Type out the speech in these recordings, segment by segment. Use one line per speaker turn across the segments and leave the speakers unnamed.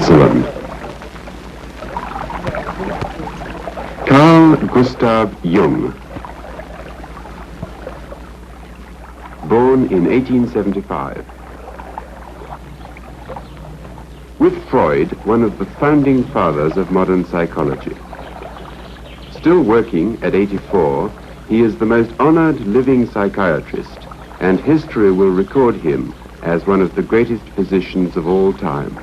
Switzerland. Carl Gustav Jung, born in 1875. With Freud, one of the founding fathers of modern psychology. Still working at 84, he is the most honored living psychiatrist, and history will record him as one of the greatest physicians of all time.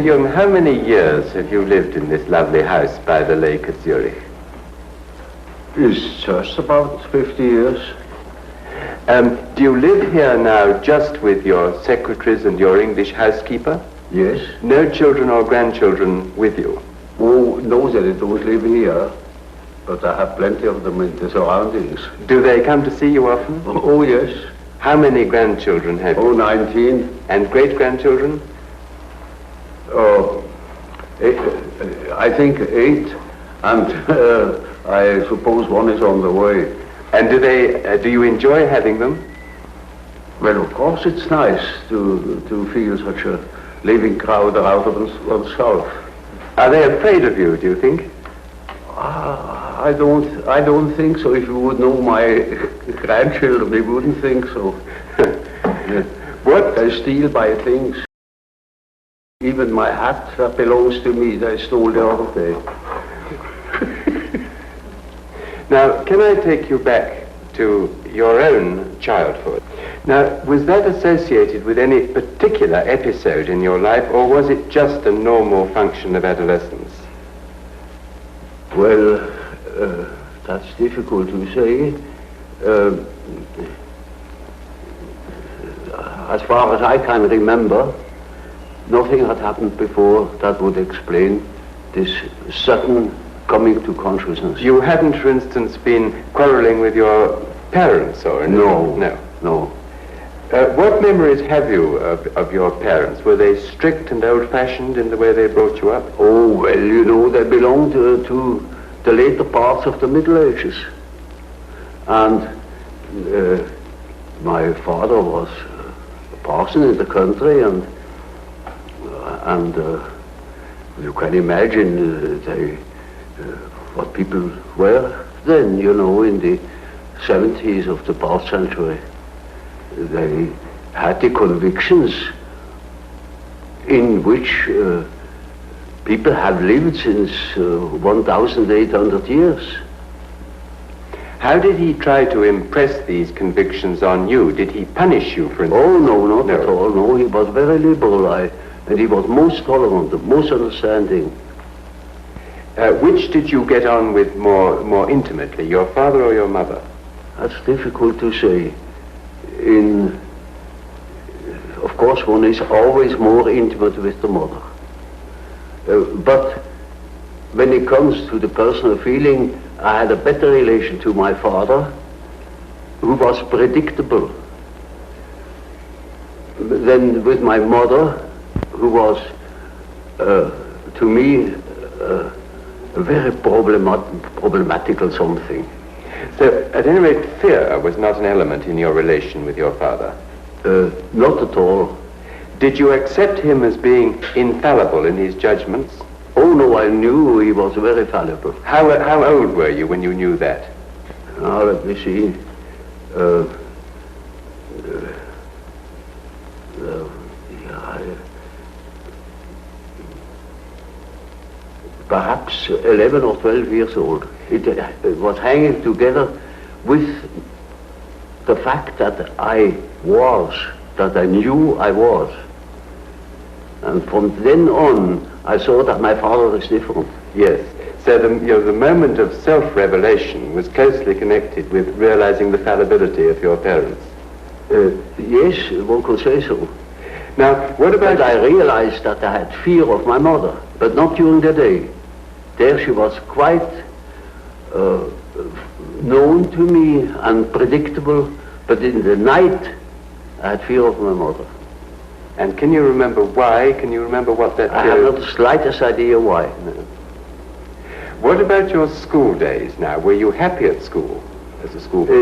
Jung, how many years have you lived in this lovely house by the lake at Zurich?
It's just about 50 years.
Do you live here now just with your secretaries and your English housekeeper?
Yes.
No children or grandchildren with you?
Oh, no, they don't live here, but I have plenty of them in the surroundings.
Do they come to see you often?
Oh, yes.
How many grandchildren have you?
Oh, 19.
And great-grandchildren?
Oh, I think 8, and I suppose one is on the way.
And do you enjoy having them?
Well, of course it's nice to feel such a living crowd around oneself.
Are they afraid of you, do you think?
I don't think so. If you would know my grandchildren, they wouldn't think so.
What?
They steal my things. Even my hat that belongs to me, they stole the other day.
Now, can I take you back to your own childhood? Now, was that associated with any particular episode in your life, or was it just a normal function of adolescence?
Well, that's difficult to say. As far as I can remember, nothing had happened before that would explain this sudden coming to consciousness.
You hadn't, for instance, been quarreling with your parents or anything?
No.
What memories have you of your parents? Were they strict and old-fashioned in the way they brought you up?
Oh, well, you know, they belonged to the later parts of the Middle Ages. And my father was a parson in the country, and you can imagine what people were then, you know, in the 70s of the past century. They had the convictions in which people have lived since 1,800 years.
How did he try to impress these convictions on you? Did he punish you, for instance?
Oh, no, not at all. No, he was very liberal, and he was most tolerant, most understanding.
Which did you get on with more intimately, your father or your mother?
That's difficult to say. Of course, one is always more intimate with the mother. But when it comes to the personal feeling, I had a better relation to my father, who was predictable, than with my mother, who was, to me, a very problematical something.
So, at any rate, fear was not an element in your relation with your father?
Not at all.
Did you accept him as being infallible in his judgments?
Oh, no, I knew he was very fallible.
How old were you when you knew that?
Now, let me see. Perhaps 11 or 12 years old. It was hanging together with the fact that I knew I was. And from then on, I saw that my father was different.
Yes. So the moment of self-revelation was closely connected with realizing the fallibility of your parents.
Yes, one could say so.
Now, what about...
But I realized that I had fear of my mother, but not during the day. There she was quite known to me and predictable, but in the night I had fear of my mother.
And can you remember why? Can you remember what that...
I have not the slightest idea why.
No. What about your school days now? Were you happy at school as a schoolboy?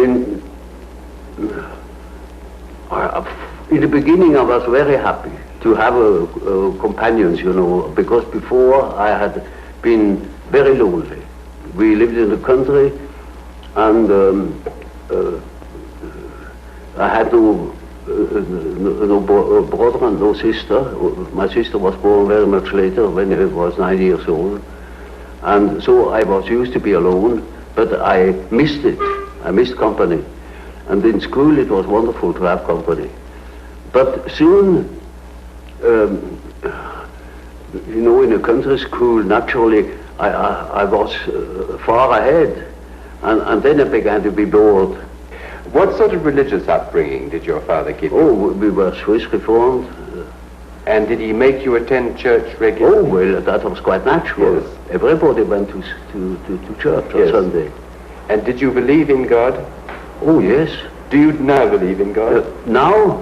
In the beginning I was very happy to have companions, you know, because before I had been very lonely. We lived in the country and I had no brother and no sister. My sister was born very much later when I was 9 years old. And so I was used to be alone, but I missed it. I missed company. And in school it was wonderful to have company. But soon, you know, in a country school, naturally, I was far ahead. And then I began to be bored.
What sort of religious upbringing did your father give you?
Oh, we were Swiss Reformed.
And did he make you attend church regularly?
Oh, well, that was quite natural.
Yes.
Everybody went to church on Sunday.
And did you believe in God?
Oh, yes.
Do you now believe in God?
Now?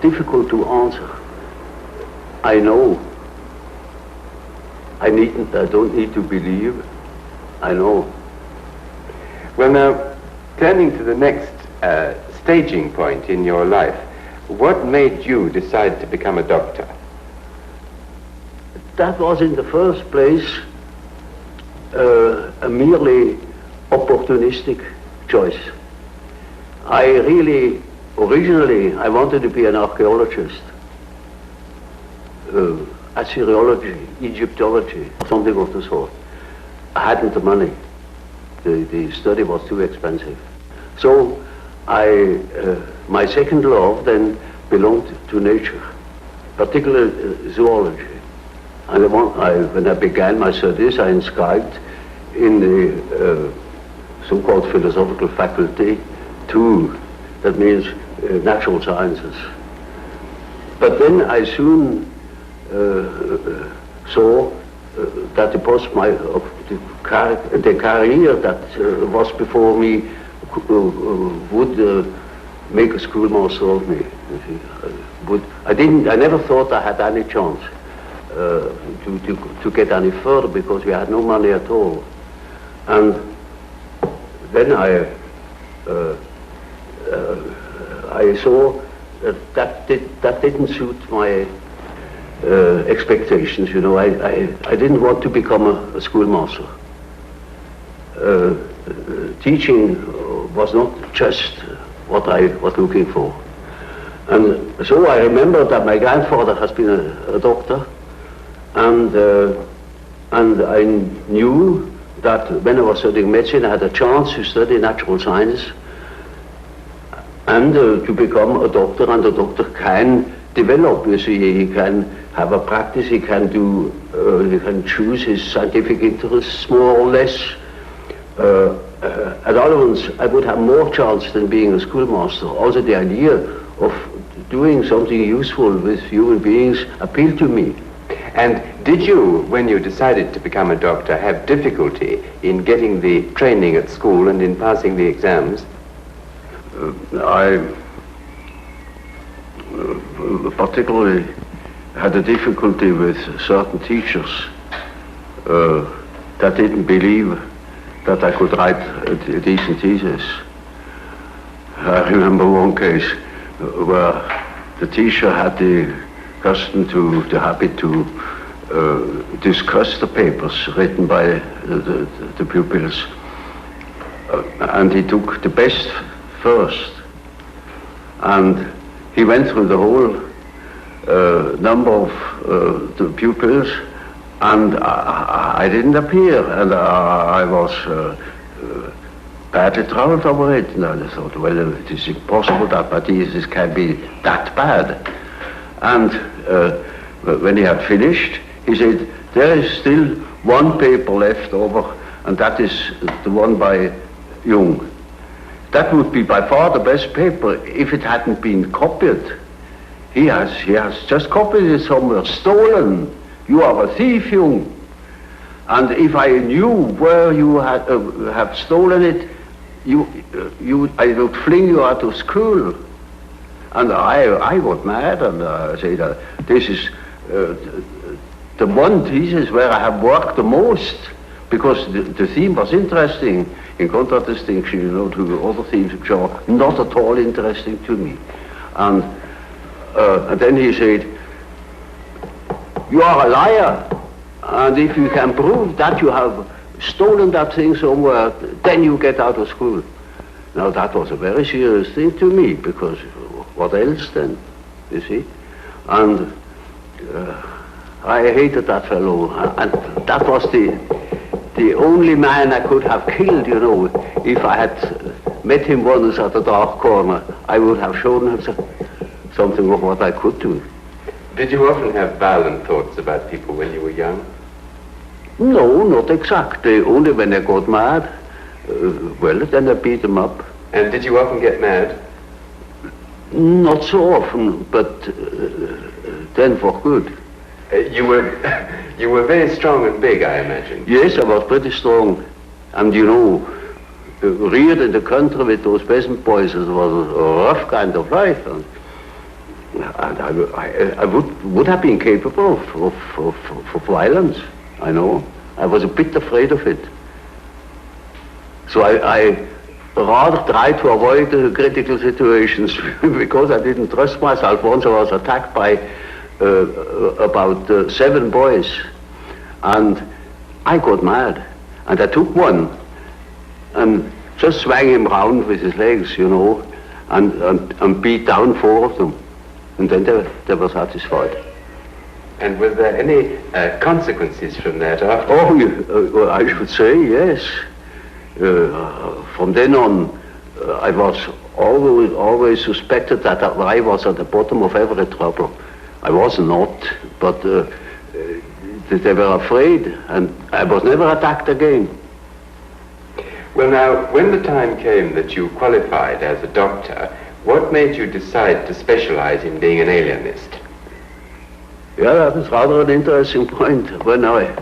Difficult to answer. I know. I don't need to believe. I know.
Well, now, turning to the next staging point in your life, what made you decide to become a doctor?
That was in the first place a merely opportunistic choice. Originally, I wanted to be an archaeologist, Assyriology, Egyptology, something of the sort. I hadn't the money. The study was too expensive. So my second love then belonged to nature, particularly zoology. And when I began my studies, I inscribed in the so-called philosophical faculty 2, that means natural sciences. But then I soon saw that the career that was before me would make a schoolmaster of me. I never thought I had any chance to get any further because we had no money at all. And then I saw that didn't suit my expectations, you know. I didn't want to become a schoolmaster. Teaching was not just what I was looking for. And so I remember that my grandfather has been a doctor, and I knew that when I was studying medicine I had a chance to study natural science and to become a doctor, and a doctor can develop. You see, he can have a practice, he can choose his scientific interests more or less. At all events, I would have more chance than being a schoolmaster. Also, the idea of doing something useful with human beings appealed to me.
And did you, when you decided to become a doctor, have difficulty in getting the training at school and in passing the exams?
I particularly had a difficulty with certain teachers that didn't believe that I could write a decent thesis. I remember one case where the teacher had the habit to discuss the papers written by the pupils, and he took the best first, and he went through the whole number of the pupils, and I didn't appear, and I was badly troubled over it. And I thought, well, it is impossible that my thesis can be that bad. And when he had finished, he said, there is still one paper left over, and that is the one by Jung. That would be by far the best paper if it hadn't been copied. He has just copied it somewhere, stolen. You are a thief, Jung. And if I knew where you have stolen it, I would fling you out of school. And I got mad, and I said, this is the one thesis where I have worked the most, because the theme was interesting, in contradistinction, to other themes which are not at all interesting to me. And then he said, you are a liar, and if you can prove that you have stolen that thing somewhere, then you get out of school. Now that was a very serious thing to me, because what else then, you see? And I hated that fellow, and that was the only man I could have killed, If I had met him once at a dark corner, I would have shown him something of what I could do.
Did you often have violent thoughts about people when you were young?
No, not exactly. Only when I got mad. Well, then I beat them up.
And did you often get mad?
Not so often, but then for good.
You were very strong and big, I imagine.
Yes, I was pretty strong. And reared in the country with those peasant boys, it was a rough kind of life. And I would have been capable of violence, I know. I was a bit afraid of it. So I rather tried to avoid critical situations because I didn't trust myself. Once I was attacked by about 7 boys, and I got mad. And I took one and just swung him round with his legs, and beat down 4 of them. And then they were satisfied.
And were there any consequences from that after?
Oh, I should say yes. From then on, I was always suspected that I was at the bottom of every trouble. I was not, but they were afraid, and I was never attacked again.
Well, now, when the time came that you qualified as a doctor, what made you decide to specialize in being an alienist?
Yeah, that was rather an interesting point. When I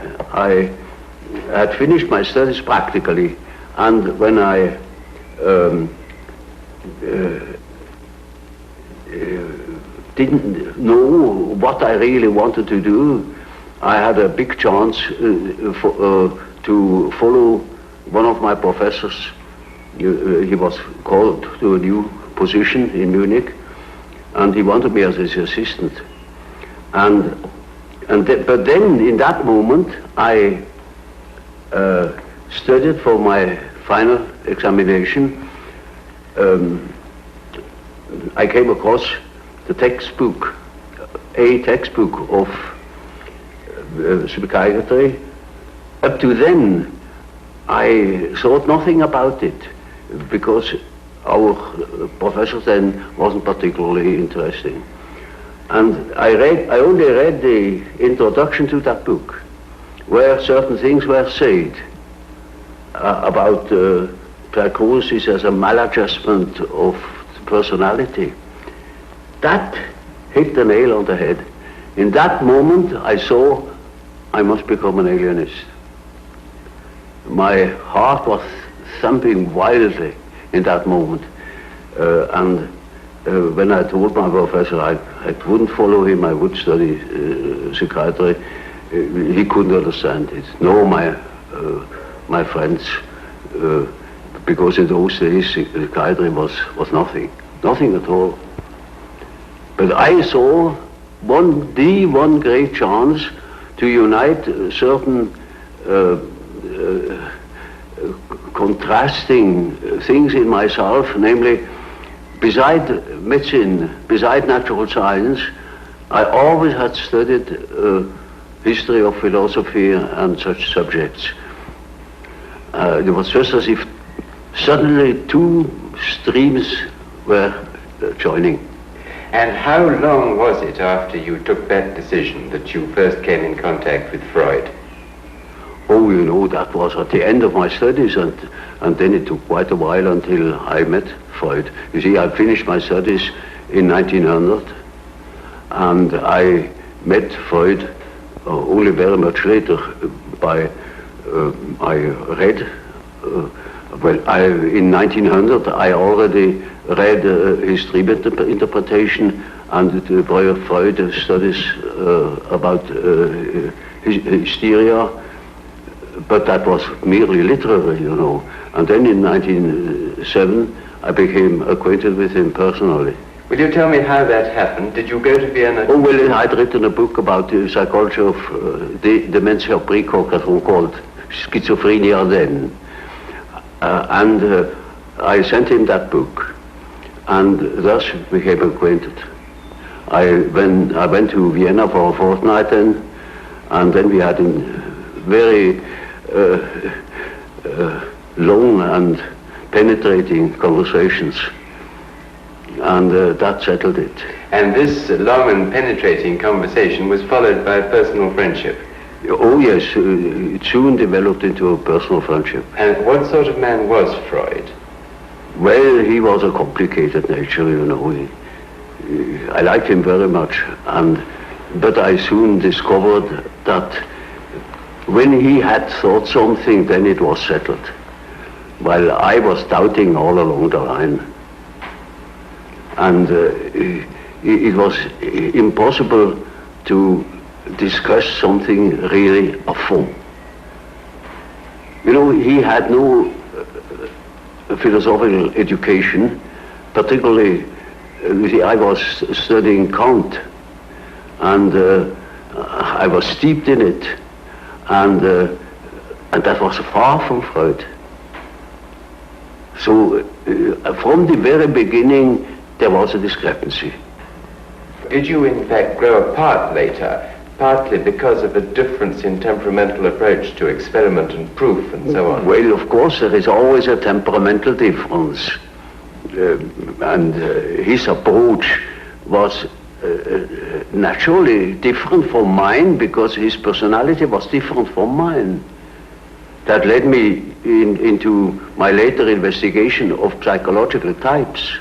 had finished my studies practically, and when I didn't know what I really wanted to do, I had a big chance to follow one of my professors. He was called to a new position in Munich, and he wanted me as his assistant. But then, in that moment, I studied for my final examination. I came across the textbook, a textbook of psychiatry. Up to then, I thought nothing about it, because our professor then wasn't particularly interesting. And I only read the introduction to that book, where certain things were said about psychosis as a maladjustment of personality. That hit the nail on the head. In that moment, I saw I must become an alienist. My heart was thumping wildly in that moment. When I told my professor I wouldn't follow him, I would study psychiatry, he couldn't understand it. No, my friends, because in those days psychiatry was nothing at all. But I saw one great chance to unite certain contrasting things in myself, namely, beside medicine, beside natural science, I always had studied history of philosophy and such subjects. It was just as if suddenly two streams were joining.
And how long was it after you took that decision that you first came in contact with Freud?
Oh, you know, that was at the end of my studies, and then it took quite a while until I met Freud. You see, I finished my studies in 1900, and I met Freud only very much later. I read, in 1900 I already read his dream interpretation and Freud studies about hysteria, but that was merely literary, you know. And then in 1907 I became acquainted with him personally.
Will you tell me how that happened? Did you go to Vienna?
Oh, well, I'd written a book about the psychology of the dementia precox, as one called schizophrenia then. And I sent him that book, and thus became acquainted. I went to Vienna for a fortnight then, and then we had very long and penetrating conversations. And that settled it.
And this long and penetrating conversation was followed by personal friendship?
Oh yes, it soon developed into a personal friendship.
And what sort of man was Freud?
Well, he was a complicated nature, you know. I liked him very much, but I soon discovered that when he had thought something, then it was settled, while I was doubting all along the line. And it was impossible to discuss something really a fond. You know, he had no philosophical education, particularly, you see, I was studying Kant, and I was steeped in it, and that was far from Freud. So from the very beginning, there was a discrepancy.
Did you in fact grow apart later, partly because of a difference in temperamental approach to experiment and proof and so on?
Well, of course, there is always a temperamental difference. And his approach was naturally different from mine because his personality was different from mine. That led me into my later investigation of psychological types.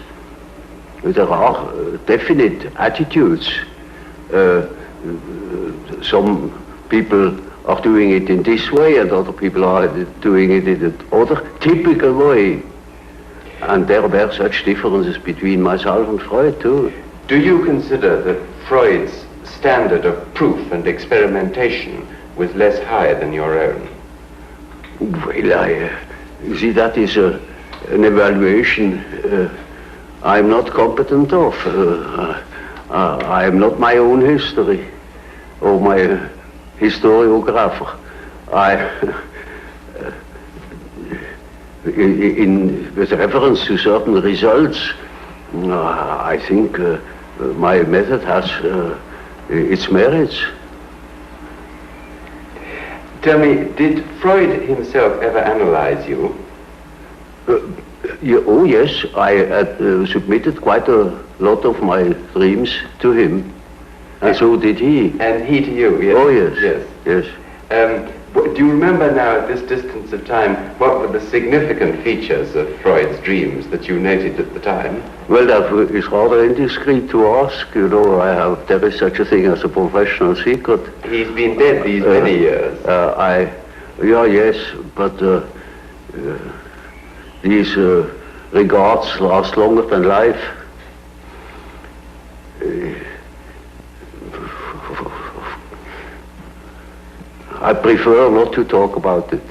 There are definite attitudes. Some people are doing it in this way and other people are doing it in another typical way. And there were such differences between myself and Freud too.
Do you consider that Freud's standard of proof and experimentation was less high than your own?
Well, you see, that is an evaluation I'm not competent of. I am not my own history or my historiographer. With reference to certain results, I think my method has its merits.
Tell me, did Freud himself ever analyze you?
Oh yes, I submitted quite a lot of my dreams to him, and so did he.
And he to you, yes?
Oh yes,
yes. Do you remember now, at this distance of time, what were the significant features of Freud's dreams that you noted at the time?
Well, that is rather indiscreet to ask. You know, there is such a thing as a professional secret.
He's been dead these many years.
Yes, but these regards last longer than life. I prefer not to talk about it.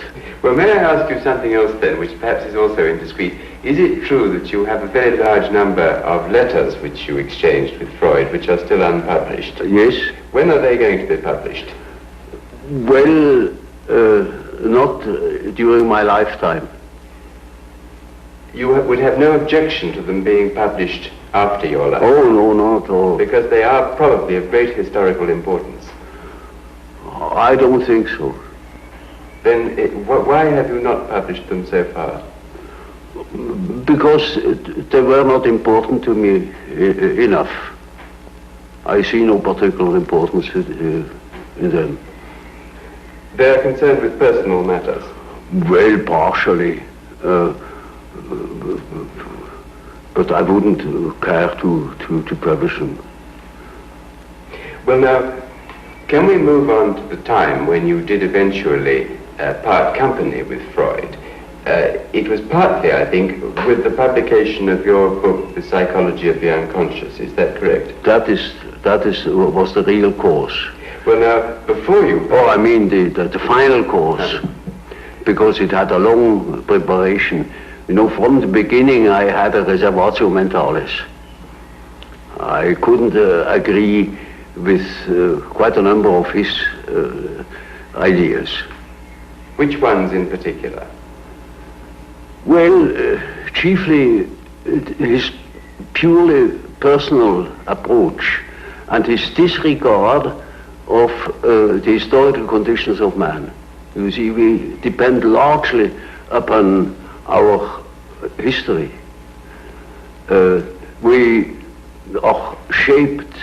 Well, may I ask you something else then, which perhaps is also indiscreet? Is it true that you have a very large number of letters which you exchanged with Freud, which are still unpublished?
Yes.
When are they going to be published?
Well, not during my lifetime.
You would have no objection to them being published after your life?
Oh, no, not at all.
Because they are probably of great historical importance.
I don't think so.
Then why have you not published them so far?
Because they were not important to me enough. I see no particular importance in them.
They are concerned with personal matters?
Well, partially. But I wouldn't care to publish them.
Well, now, can we move on to the time when you did eventually part company with Freud? It was partly, I think, with the publication of your book, The Psychology of the Unconscious. Is that correct?
That was the real cause.
Well, now, before you...
Oh, I mean the final cause, because it had a long preparation. You know, from the beginning I had a reservatio mentalis. I couldn't agree with quite a number of his ideas.
Which ones in particular?
Well, chiefly his purely personal approach and his disregard of the historical conditions of man. You see, we depend largely upon our history. We are shaped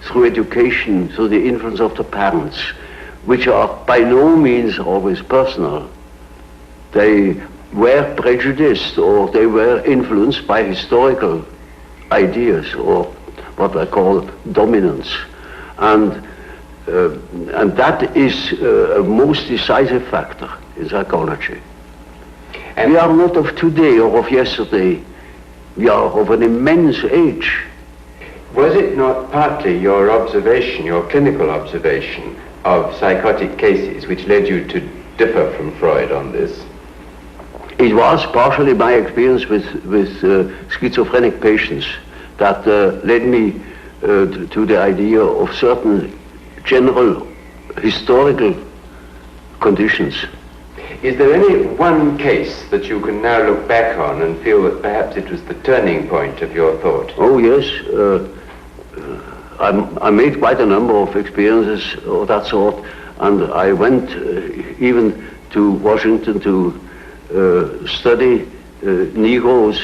through education, through the influence of the parents, which are by no means always personal. They were prejudiced, or they were influenced by historical ideas, or what I call dominance. And that is a most decisive factor in psychology. And we are not of today or of yesterday. We are of an immense age.
Was it not partly your observation, your clinical observation of psychotic cases, which led you to differ from Freud on this?
It was partially my experience with schizophrenic patients that led me to the idea of certain general historical conditions.
Is there any one case that you can now look back on and feel that perhaps it was the turning point of your thought?
Oh yes, I made quite a number of experiences of that sort, and I went even to Washington to study Negroes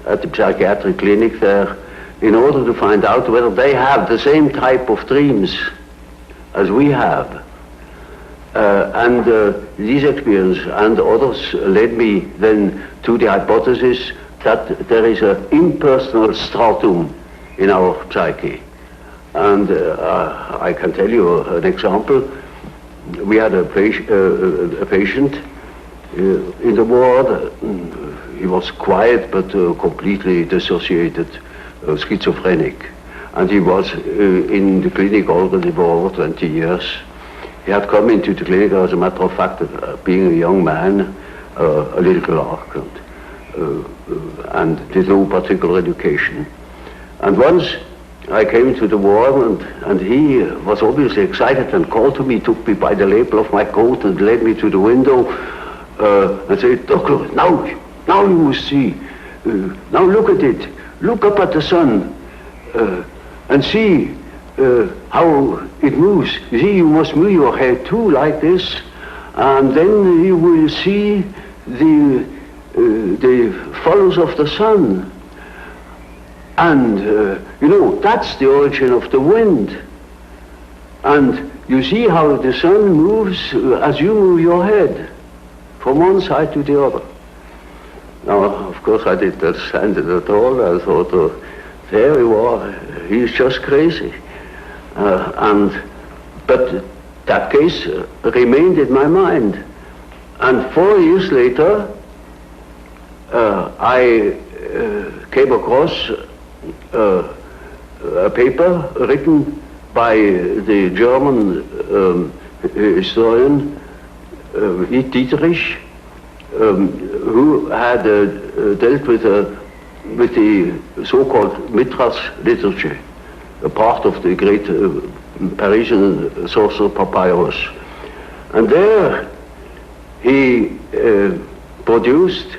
at the psychiatric clinic there in order to find out whether they have the same type of dreams as we have. And these experiences and others led me then to the hypothesis that there is an impersonal stratum in our psyche. And I can tell you an example. We had a patient in the ward. He was quiet but completely dissociated, schizophrenic. And he was in the clinic already for over 20 years. He had come into the clinic, as a matter of fact, being a young man, a little clerk, and did no particular education. And once I came to the ward, and he was obviously excited and called to me, took me by the lapel of my coat and led me to the window and said, "Doctor, now you must see. Now look at it. Look up at the sun and see how it moves. You see, you must move your head too, like this, and then you will see the follows of the sun. And you know, that's the origin of the wind. And you see how the sun moves as you move your head from one side to the other." Now, of course, I didn't understand it at all. I thought, there you are, he's just crazy. But that case remained in my mind. And 4 years later, I came across a paper written by the German historian Dietrich, who had dealt with the so-called Mithras literature, a part of the great Parisian sorcerer Papyrus. And there he produced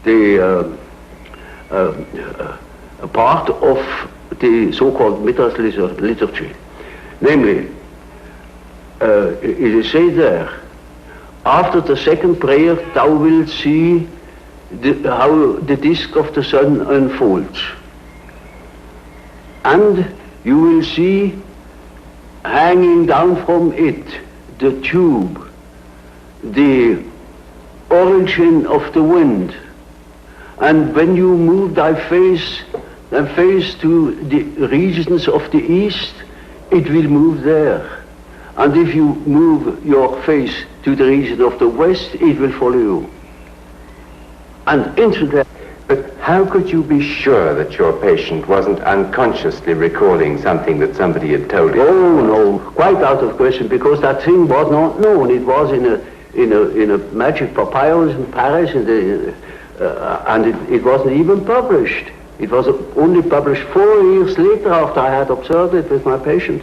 a part of the so-called Mithras liturgy. Namely, it is said there, after the second prayer thou wilt see how the disk of the sun unfolds. And you will see hanging down from it the tube, the origin of the wind. And when you move thy face to the regions of the east, it will move there. And if you move your face to the region of the west, it will follow you. And into that.
But how could you be sure that your patient wasn't unconsciously recalling something that somebody had told him?
Oh no, quite out of question, because that thing was not known. It was in a magic papyrus in Paris, and it wasn't even published. It was only published 4 years later after I had observed it with my patient.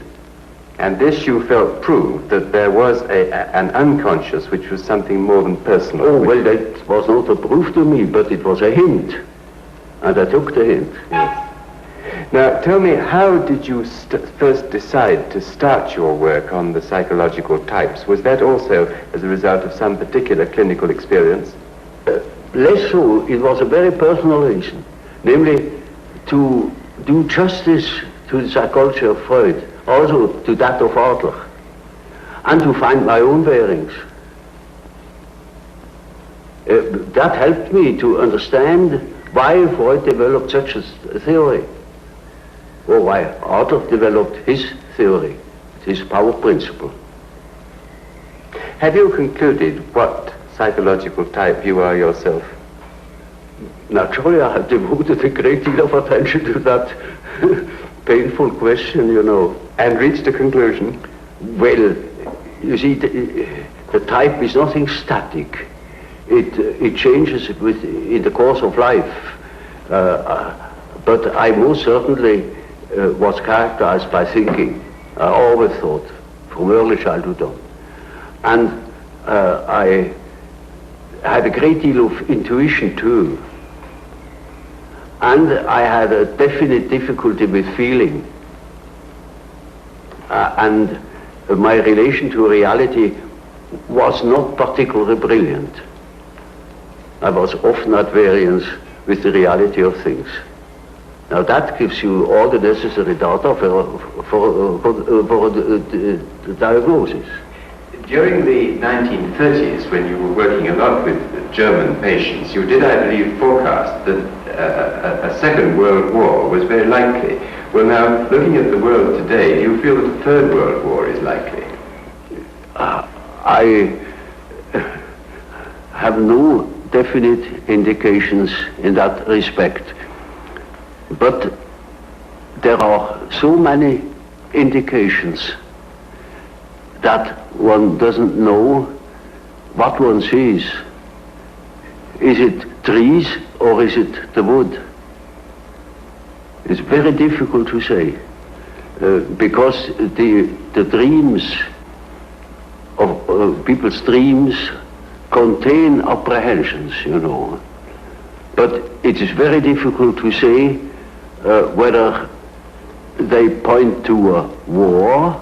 And this you felt proved that there was an unconscious which was something more than personal.
Oh, well, that was not a proof to me, but it was a hint. And I took the hint.
Yes. Now, tell me, how did you first decide to start your work on the psychological types? Was that also as a result of some particular clinical experience?
Less so. It was a very personal reason. Namely, to do justice to the psychology of Freud, also to that of Adler, and to find my own bearings. That helped me to understand why Freud developed such a theory, or why Adler developed his theory, his power principle.
Have you concluded what psychological type you are yourself?
Naturally, I have devoted a great deal of attention to that painful question, you know.
And reached a conclusion?
Well, you see, the type is nothing static. It changes in the course of life. But I most certainly was characterized by thinking. I always thought, from early childhood on. And I had a great deal of intuition too. And I had a definite difficulty with feeling. And my relation to reality was not particularly brilliant. I was often at variance with the reality of things. Now that gives you all the necessary data for the diagnosis.
During the 1930s, when you were working a lot with German patients, you did, I believe, forecast that a Second World War was very likely. Well, now, looking at the world today, do you feel that a Third World War is likely?
I have no definite indications in that respect. But there are so many indications that one doesn't know what one sees. Is it trees or is it the wood? It's very difficult to say, because the dreams of people's dreams contain apprehensions, you know. But it is very difficult to say whether they point to a war,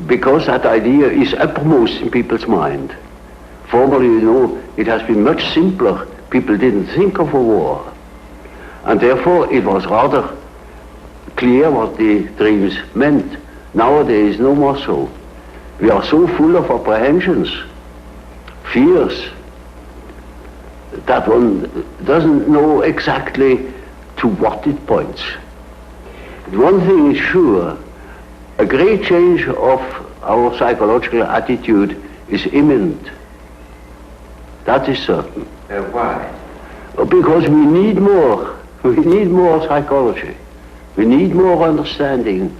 because that idea is uppermost in people's mind. Formerly, you know, it has been much simpler. People didn't think of a war. And therefore, it was rather clear what the dreams meant. Nowadays, no more so. We are so full of apprehensions, fears, that one doesn't know exactly to what it points. One thing is sure, a great change of our psychological attitude is imminent. That is certain.
Why?
Because we need more. We need more psychology. We need more understanding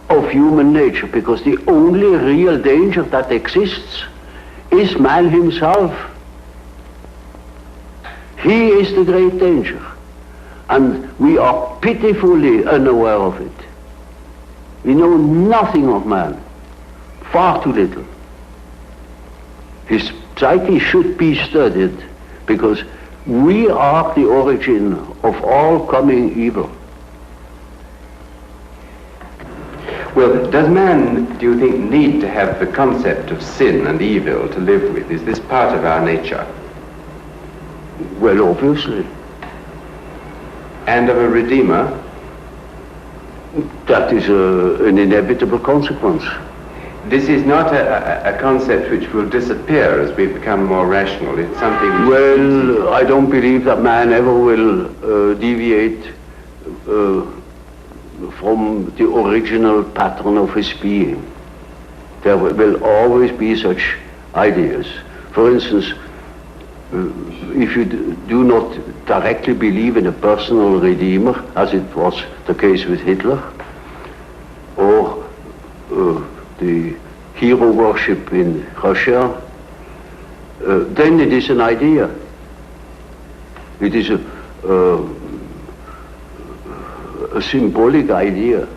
of human nature, because the only real danger that exists is man himself. He is the great danger. And we are pitifully unaware of it. We know nothing of man. Far too little. His psyche should be studied, because we are the origin of all coming evil.
Well, does man, do you think, need to have the concept of sin and evil to live with? Is this part of our nature?
Well, obviously.
And of a redeemer?
That is an inevitable consequence.
This is not a concept which will disappear as we become more rational. It's something which...
Well, I don't believe that man ever will deviate from the original pattern of his being. There will always be such ideas. For instance, if you do not directly believe in a personal redeemer, as it was the case with Hitler, or the hero worship in Russia, then it is an idea. It is a symbolic idea.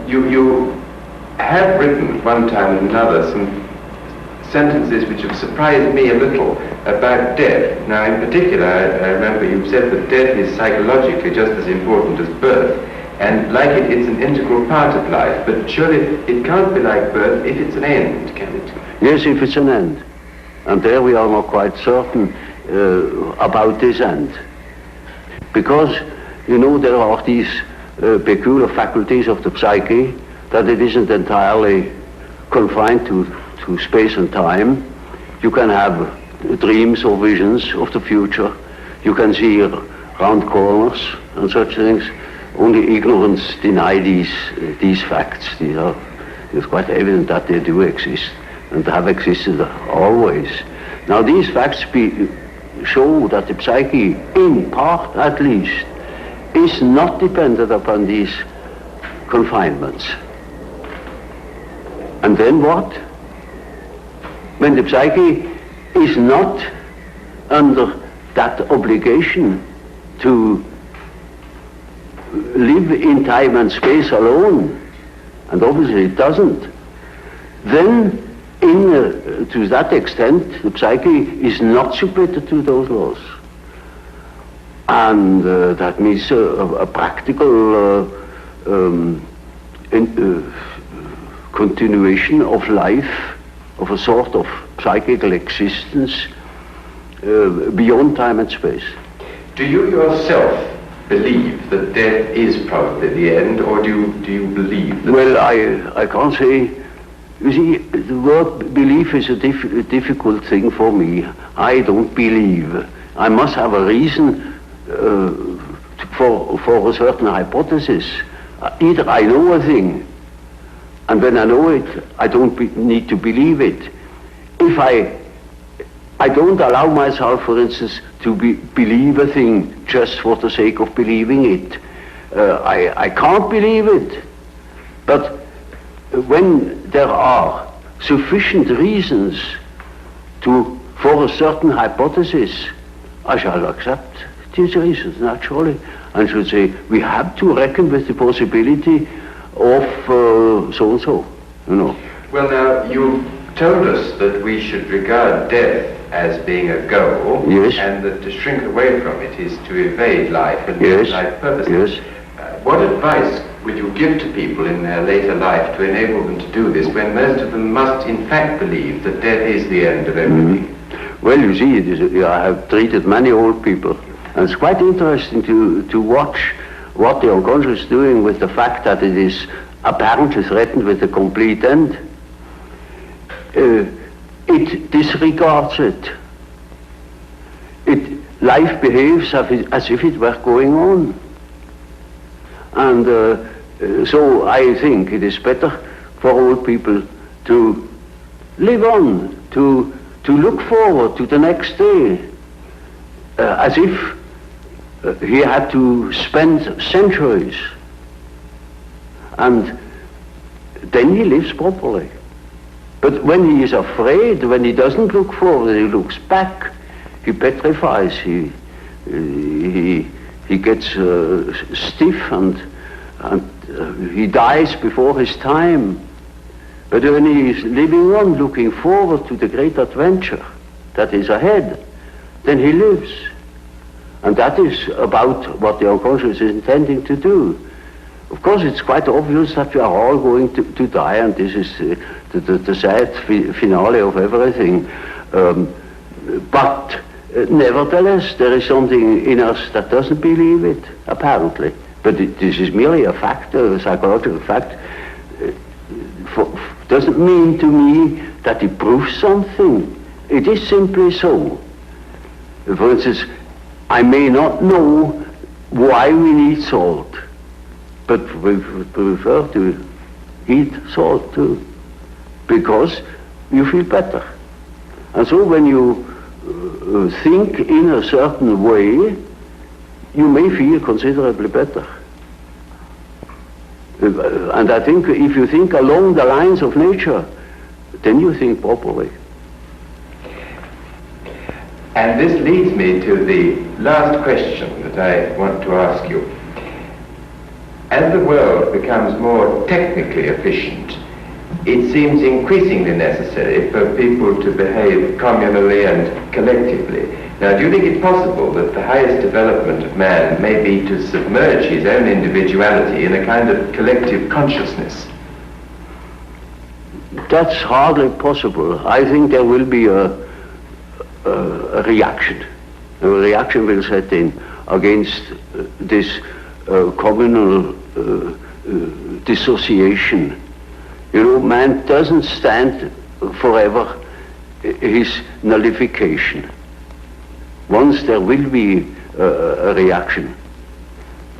You have written one time and another some sentences which have surprised me a little about death. Now, in particular, I remember you said that death is psychologically just as important as birth, and like it, it's an integral part of life, but surely it can't be like birth if it's an end, can it?
Yes, if it's an end. And there we are not quite certain about this end. Because, you know, there are these peculiar faculties of the psyche that it isn't entirely confined to space and time. You can have dreams or visions of the future. You can see round corners and such things. Only ignorance deny these facts. It's quite evident that they do exist and have existed always. Now these facts show that the psyche, in part at least, is not dependent upon these confinements. And then what? When the psyche is not under that obligation to live in time and space alone, and obviously it doesn't, then to that extent the psyche is not submitted to those laws. And that means a practical continuation of life, of a sort of psychical existence beyond time and space.
Do you yourself believe that death is probably the end, or do you believe that...
Well, I can't say. You see, the word belief is a difficult thing for me. I don't believe. I must have a reason for a certain hypothesis. Either I know a thing, and when I know it, I don't need to believe it. If I don't allow myself, for instance, to believe a thing just for the sake of believing it. I can't believe it. But when there are sufficient reasons for a certain hypothesis, I shall accept these reasons, naturally, and should say, we have to reckon with the possibility of so-and-so, you know.
Well, now, you told us that we should regard death as being a goal,
yes,
and that to shrink away from it is to evade life and
yes,
life purpose.
Yes.
What advice would you give to people in their later life to enable them to do this, when most of them must in fact believe that death is the end of everything?
Well, you see, I have treated many old people, and it's quite interesting to watch what the unconscious is doing with the fact that it is apparently threatened with a complete end. It disregards it. Life behaves as if it were going on. And so I think it is better for old people to live on, to look forward to the next day, as if he had to spend centuries. And then he lives properly. But when he is afraid, when he doesn't look forward, he looks back, he petrifies, he gets stiff and he dies before his time. But when he is living on, looking forward to the great adventure that is ahead, then he lives. And that is about what the unconscious is intending to do. Of course, it's quite obvious that we are all going to die, and this is the sad finale of everything. But nevertheless, there is something in us that doesn't believe it, apparently. But this is merely a fact, a psychological fact. Doesn't mean to me that it proves something. It is simply so. For instance, I may not know why we need salt, but we prefer to eat salt too, because you feel better. And so when you think in a certain way, you may feel considerably better. And I think if you think along the lines of nature, then you think properly.
And this leads me to the last question that I want to ask you. As the world becomes more technically efficient, it seems increasingly necessary for people to behave communally and collectively. Now, do you think it's possible that the highest development of man may be to submerge his own individuality in a kind of collective consciousness?
That's hardly possible. I think there will be a reaction. A reaction will set in against this communal dissociation. You know, man doesn't stand forever his nullification. Once there will be a reaction,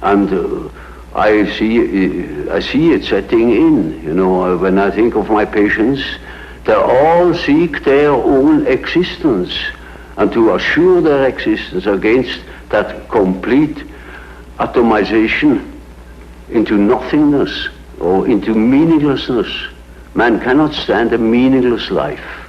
and I see it setting in. You know, when I think of my patients, they all seek their own existence, and to assure their existence against that complete atomization into nothingness or into meaninglessness. Man cannot stand a meaningless life.